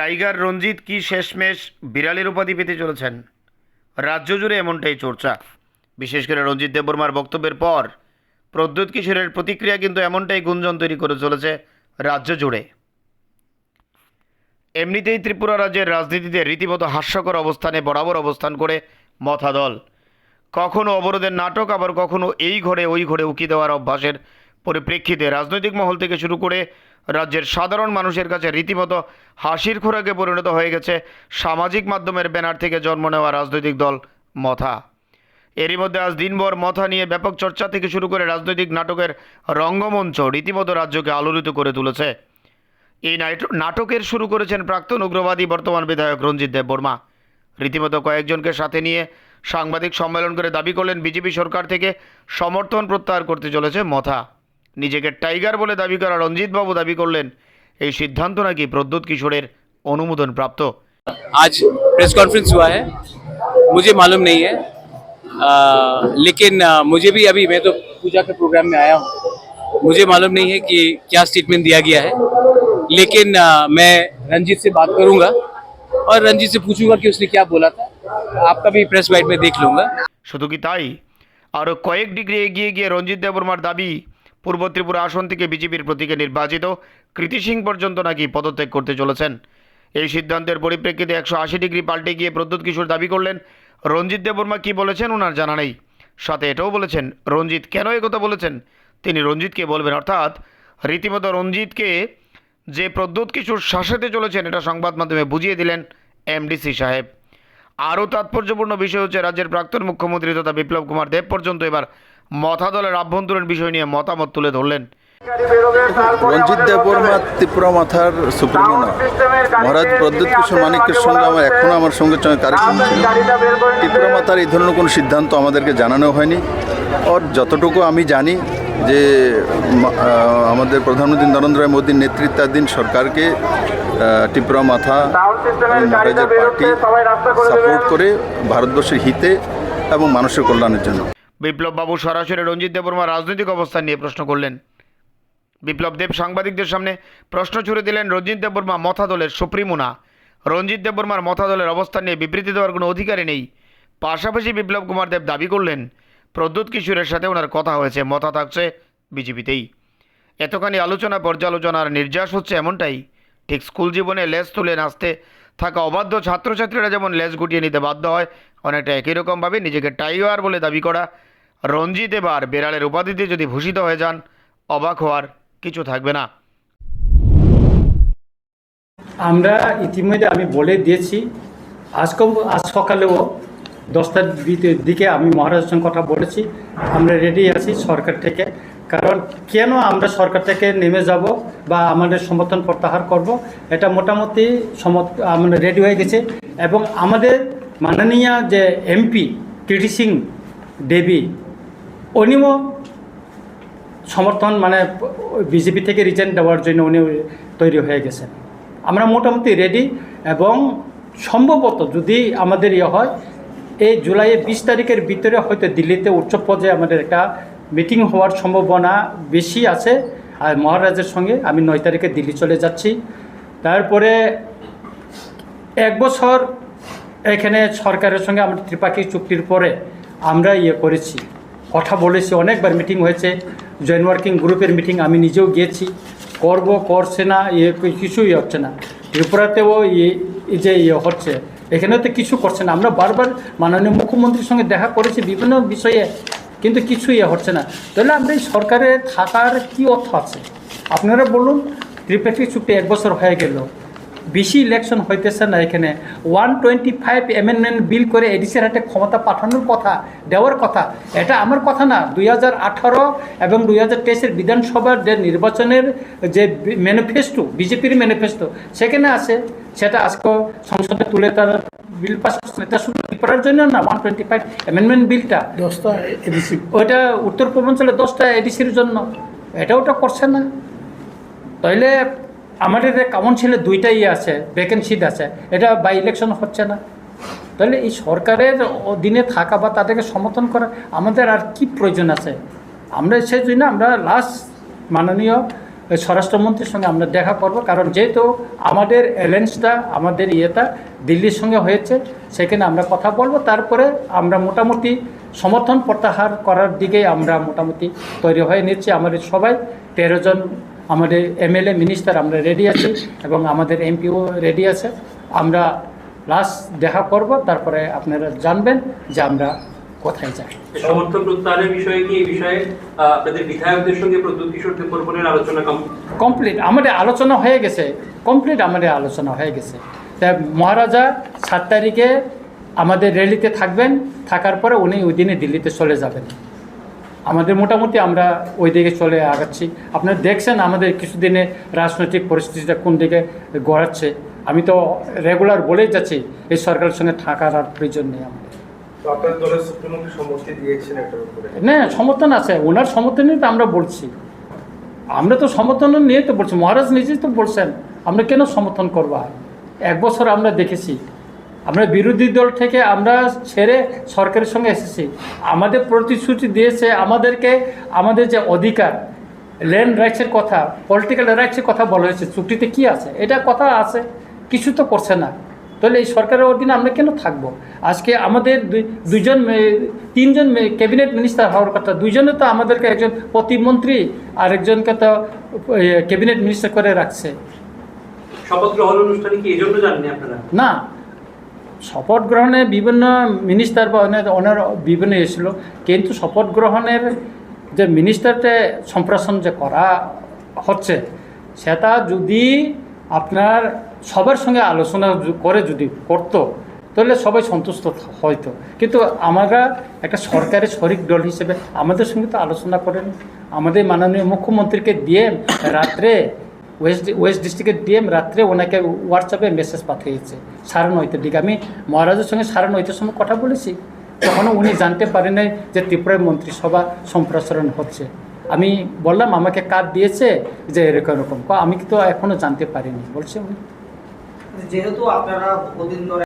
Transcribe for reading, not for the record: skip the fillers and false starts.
Tiger রঞ্জিত কি শেষমেশ বিড়ালের উপাধি পেতে চলেছেন? রাজ্য জুড়ে এমনটাই চর্চা। বিশেষ করে রঞ্জিত দেববর্মার বক্তব্যের পর প্রদ্যোৎ কিশোরের প্রতিক্রিয়া কিন্তু এমনটাই গুঞ্জন তৈরি করে চলেছে রাজ্য জুড়ে। এমনিতেই ত্রিপুরা রাজ্যের রাজনীতিতে রীতিমতো হাস্যকর অবস্থানে বরাবর অবস্থান করে মথা দল। কখনো অবরোধের নাটক, আবার কখনো এই ঘরে ওই ঘরে উকি দেওয়ার অভ্যাসের পরিপ্রেক্ষিতে রাজনৈতিক মহল থেকে শুরু করে রাজ্যের সাধারণ মানুষের কাছে রীতিমতো হাসির খোরাকে পরিণত হয়ে গেছে সামাজিক মাধ্যমের ব্যানার থেকে জন্ম নেওয়া রাজনৈতিক দল মথা। এরই মধ্যে আজ দিনভর মথা নিয়ে ব্যাপক চর্চা থেকে শুরু করে রাজনৈতিক নাটকের রঙ্গমঞ্চ রীতিমতো রাজ্যকে আলোড়িত করে তুলেছে। এই নাটকের শুরু করেছেন প্রাক্তন উগ্রবাদী বর্তমান বিধায়ক রঞ্জিত দেববর্মা। রীতিমতো কয়েকজনকে সাথে নিয়ে সাংবাদিক সম্মেলন করে দাবি করলেন বিজেপি সরকার থেকে সমর্থন প্রত্যাহার করতে চলেছে মথা। নিজেকে টাইগার বলে দাবি করা রঞ্জিতবাবু দাবি করলেন এই সিদ্ধান্ত নাকি প্রদ্যোৎ কিশোরের অনুমোদন প্রাপ্ত। आज प्रेस कॉन्फ्रेंस हुआ है, मुझे मालूम नहीं है, लेकिन मुझे भी अभी मैं तो पूजा के प्रोग्राम में आया हूँ, मुझे मालूम नहीं है कि क्या स्टेटमेंट दिया गया है। लेकिन मैं रंजीत से बात करूंगा और रंजीत से पूछूंगा कि उसने क्या बोला था। आपका भी प्रेस वाइट में देख लूंगा। শুধু কি তাই, আরও কয়েক ডিগ্রি এগিয়ে গিয়ে রঞ্জিত দেববর্মার দাবি পূর্ব ত্রিপুরা আসন থেকে বিজেপির প্রতীকে নির্বাচিত কৃতি সিং পর্যন্ত নাকি পদত্যাগ করতে চলেছেন। এই সিদ্ধান্তের পরিপ্রেক্ষিতে 180 ডিগ্রি পাল্টে গিয়ে প্রদ্যোৎ কিশোর দাবি করলেন রঞ্জিত দেববর্মা কী বলেছেন ওনার জানা নেই। সাথে এটাও বলেছেন রঞ্জিত কেন কথা বলেছেন তিনি রঞ্জিতকে বলবেন, অর্থাৎ রীতিমতো রঞ্জিতকে যে প্রদ্যোৎ কিশোর শাসাতে চলেছেন এটা সংবাদ মাধ্যমে বুঝিয়ে দিলেন এমডিসি সাহেব। আরও তাৎপর্যপূর্ণ বিষয় হচ্ছে রাজ্যের প্রাক্তন মুখ্যমন্ত্রী তথা বিপ্লব কুমার দেব পর্যন্ত এবার মথা দলের আভ্যন্তরীণ বিষয় নিয়ে মতামত তুলে ধরলেন। রঞ্জিত দেববর্মা ত্রিপুরা মাথার সুপ্রিমো না, মহারাজ প্রদ্যোৎ কিশোর মানিক্যের সঙ্গে আমার সঙ্গে কারেকশন ছিল। ত্রিপুরা মাথার এই ধরনের কোনো সিদ্ধান্ত আমাদেরকে জানানো হয়নি। আর যতটুকু আমি জানি যে আমাদের প্রধানমন্ত্রী নরেন্দ্র মোদীর নেতৃত্বাধীন সরকারকে ত্রিপুরা মাথা এবং মহারাজের পার্টি সাপোর্ট করে ভারতবর্ষের হিতে এবং মানুষের কল্যাণের জন্য। বিপ্লব বাবু সরাসরি রঞ্জিত দেববর্মার রাজনৈতিক অবস্থান নিয়ে প্রশ্ন করলেন। বিপ্লব দেব সাংবাদিকদের সামনে প্রশ্ন ছুড়ে দিলেন রঞ্জিত দেববর্মা মথা দলের সুপ্রিমো না, রঞ্জিত দেববর্মার মথা দলের অবস্থান নিয়ে বিবৃতি দেওয়ার কোনো অধিকারই নেই। পাশাপাশি বিপ্লব কুমার দেব দাবি করলেন প্রদ্যোৎ কিশোরের সাথে ওনার কথা হয়েছে, মথা থাকছে বিজেপিতেই। এতখানি আলোচনা পর্যালোচনার নির্যাস হচ্ছে এমনটাই ঠিক স্কুল জীবনে লেজ তুলে নাচতে থাকা অবাধ্য ছাত্রছাত্রীরা যেমন লেজ গুটিয়ে নিতে বাধ্য হয়, অনেকটা একই রকমভাবে নিজেকে টাইগার বলে দাবি করা রঞ্জিত এবার বেড়ালের উপাধিতে যদি ভূষিত হয়ে যান অবাক হওয়ার কিছু থাকবে না। আমরা ইতিমধ্যে আমি বলে দিয়েছি, আজ সকালেও 10টার দিকে আমি মহারাজের সঙ্গে কথা বলেছি। আমরা রেডি আছি সরকার থেকে, কারণ কেন আমরা সরকার থেকে নেমে যাব বা আমাদের সমর্থন প্রত্যাহার করব এটা মোটামুটি আমরা রেডি হয়ে গেছে। এবং আমাদের মাননীয় যে এমপি কৃতি সিং দেবী উনিও সমর্থন বিজেপি থেকে রিজাইন দেওয়ার জন্য উনি তৈরি হয়ে গেছেন। আমরা মোটামুটি রেডি এবং সম্ভবত যদি আমাদের হয় এই জুলাইয়ের 20 তারিখের ভিতরে হয়তো দিল্লিতে উচ্চ পর্যায়ে আমাদের একটা মিটিং হওয়ার সম্ভাবনা বেশি আছে। আর মহারাজের সঙ্গে আমি 9 তারিখে দিল্লি চলে যাচ্ছি। তারপরে 1 বছর এখানে সরকারের সঙ্গে আমরা ত্রিপাক্ষিক চুক্তির পরে আমরা করেছি, কথা বলেছি, অনেকবার মিটিং হয়েছে, জয়েন্ট ওয়ার্কিং গ্রুপের মিটিং আমি নিজেও গিয়েছি। করছে না, কিছুই হচ্ছে না। ত্রিপুরাতেও যে হচ্ছে, এখানেও তো কিছু করছে না। আমরা বারবার মাননীয় মুখ্যমন্ত্রীর সঙ্গে দেখা করেছি বিভিন্ন বিষয়ে, কিন্তু কিছুই হচ্ছে না। তাহলে আমরা এই সরকারে থাকার কী অর্থ আছে আপনারা বলুন? ত্রিপাক্ষিক চুক্তি 1 বছর হয়ে গেল, বেশি ইলেকশন হইতেছে না। এখানে 125 অ্যামেন্ডমেন্ট বিল করে এডিসির হাতে ক্ষমতা পাঠানোর কথা, দেওয়ার কথা। এটা আমার কথা না, 2018 এবং 2023-এর বিধানসভার যে নির্বাচনের যে ম্যানিফেস্টো, বিজেপির ম্যানিফেস্টো সেখানে আছে। সেটা আজকে সংসদে তুলে তার বিল পাস করছে। এটা শুধু করার জন্য না, 125 অ্যামেন্ডমেন্ট বিলটা 10টা এডিসি, ওইটা উত্তর পূর্বাঞ্চলে 10টা এডিসির জন্য, ওটা করছে না। তাইলে আমাদের কাউন্সিলে 2টা আছে, ভ্যাকেন্সি আছে, এটা বাই ইলেকশন হচ্ছে না। তাহলে এই সরকারের অধীনে থাকা বা তাদেরকে সমর্থন করা আমাদের আর কি প্রয়োজন আছে? আমরা সেই জন্য আমরা লাস্ট মাননীয় ওই স্বরাষ্ট্রমন্ত্রীর সঙ্গে আমরা দেখা করব, কারণ যেহেতু আমাদের অ্যালায়েন্সটা আমাদের দিল্লির সঙ্গে হয়েছে, সেখানে আমরা কথা বলবো। তারপরে আমরা মোটামুটি সমর্থন প্রত্যাহার করার দিকেই আমরা মোটামুটি তৈরি হয়ে নিচ্ছি। আমাদের সবাই 13 জন আমাদের এমএলএ মিনিস্টার আমরা রেডি আছি এবং আমাদের এমপিও রেডি আছে। আমরা লাস্ট দেখা করব, তারপরে আপনারা জানবেন যে আমরা কোথায় যাই। সমর্থন প্রত্যাহারের বিষয়ে কি এই বিষয়ে আপনাদের বিধায়কদের সঙ্গে প্রদ্যুৎ কিশোর দেববর্মনের আলোচনা কমপ্লিট আমাদের আলোচনা হয়ে গেছে, তাই মহারাজা 7 তারিখে আমাদের র্যালিতে থাকবেন, থাকার পরে উনি ওই দিনে দিল্লিতে চলে যাবেন। আমাদের মোটামুটি আমরা ওই দিকে চলে আগাচ্ছি। আপনারা দেখছেন আমাদের কিছুদিনে রাজনৈতিক পরিস্থিতিটা কোন দিকে গড়াচ্ছে। আমি তো রেগুলার বলেই যাচ্ছি এই সরকারের সঙ্গে থাকার আর প্রয়োজন নেই আমাদের। আপনার দলের সুপ্রিমোকে সমর্থন দিয়েছেন এটার উপরে? না, সমর্থন আছে, ওনার সমর্থন নিয়ে তো আমরা বলছি। আমরা তো সমর্থন নিয়ে তো বলছি, মহারাজ নিজেই তো বলছেন, আমরা কেন সমর্থন করবো? 1 বছর আমরা দেখেছি, আমরা বিরোধী দল থেকে আমরা ছেড়ে সরকারের সঙ্গে এসেছি। আমাদের প্রতিশ্রুতি দিয়েছে আমাদেরকে, আমাদের যে অধিকার, ল্যান্ড রাইটসের কথা, পলিটিক্যাল রাইটসের কথা বলা হয়েছে, চুক্তিতে কি আছে? এটা কথা আছে, কিছু তো করছে না। তাহলে এই সরকারের অধীনে আমরা কেন থাকবো? আজকে আমাদের 3জন ক্যাবিনেট মিনিস্টার হওয়ার কথা, 2জনে তো আমাদেরকে, একজন প্রতিমন্ত্রী আর একজনকে তো ক্যাবিনেট মিনিস্টার করে রাখছে। শপথ গ্রহণ অনুষ্ঠানে কি এই জন্য জানেন আপনারা? না, শপথ গ্রহণে বিভিন্ন মিনিস্টার বা ওনার বিভিন্ন এসেছিল, কিন্তু শপথ গ্রহণের যে মিনিস্টারকে সম্প্রসারণ যে করা হচ্ছে, সেটা যদি আপনার সবার সঙ্গে আলোচনা করে যদি করতো, তাহলে সবাই সন্তুষ্ট হয়তো। কিন্তু আমরা একটা সরকারের শরিক দল হিসেবে আমাদের সঙ্গে তো আলোচনা করেন। আমাদের মাননীয় মুখ্যমন্ত্রীকে দিয়ে রাত্রে ওয়েস্ট ডিস্ট্রিক্টের ডিএম রাত্রে ওনাকে হোয়াটসঅ্যাপে মেসেজ পাঠিয়েছে 9:30 দিকে। আমি মহারাজের সঙ্গে 9:30 সময় কথা বলেছি, তখনও উনি জানতে পারেন নাই যে ত্রিপুরায় মন্ত্রিসভা সম্প্রসারণ হচ্ছে। আমি বললাম আমাকে কার্ড দিয়েছে যে এরকম, আমি তো এখনও জানতে পারিনি বলছে উনি। যেহেতু আপনারা বহুদিন ধরে